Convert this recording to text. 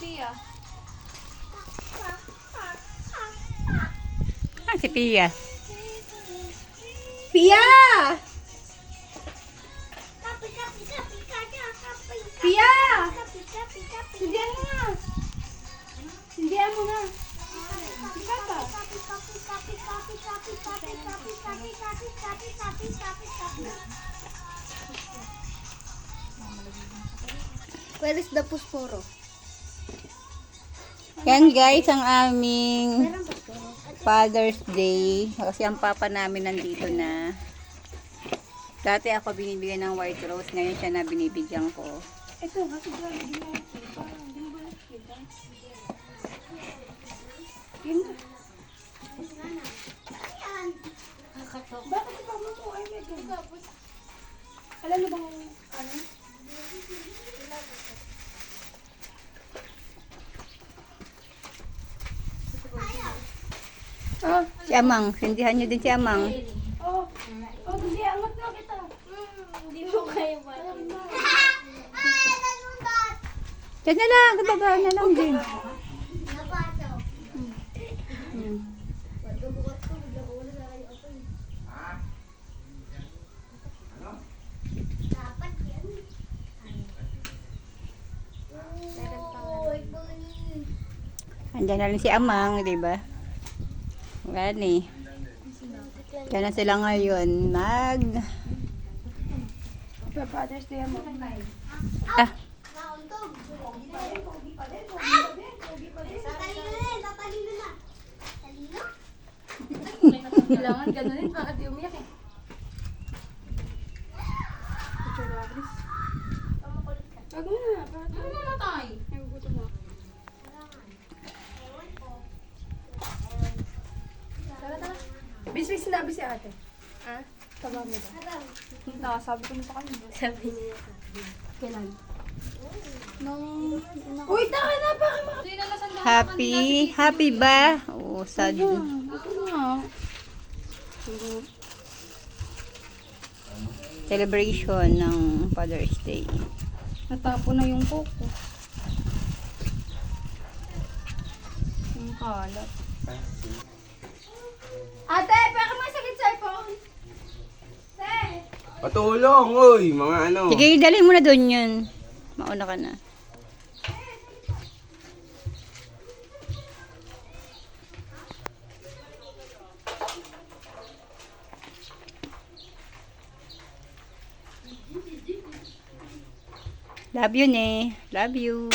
Pia. Ah, si Pia. Pia! Pia! Sindihan mo na. Sindihan mo na. Papa. Where is the pusporo? Yan guys, ang aming Father's Day. Kasi ang papa namin nandito na. Dati ako binibigyan ng white rose. Ngayon siya na binibigyan ko. Ito, kasi dyan, hindi mo nakikita. Hindi mo nakikita. Yun ka. Bakit ito mo ito? Ay, may ito. Alam mo bang ano? Oh, si Amang. Sindihan nyo din si Amang. Oh, oh, hindi, angat na kita. Hindi mo kaya ba? Diyan na lang. Baba na lang din. Hmm. Andiyan na rin si Amang, di ba? Gani. Diyan na sila ngayon. Father's Day mo. Ah, Kailangan ganunin, baka di umiyak eh. Wag mo na, bakit? Ano namatay? Nagugutom ako. Tara, tara. Bis sinabi si ate. Ha? Taba mo ba? Nakasabi ko na sa kanya. Sabi niya. Kailan? Uy, taka na, bakit maka... Hindi na nasanda. happy ba? Oo, sad. Ito na. Celebration ng Father's Day. Natapo na yung koko. Yung kalat. Ate, baka masakit sa iPhone. Te! Patulong, oy, mga ano. Sige, dalhin mo na doon yun. Mauna ka na. Love you, ne. Love you.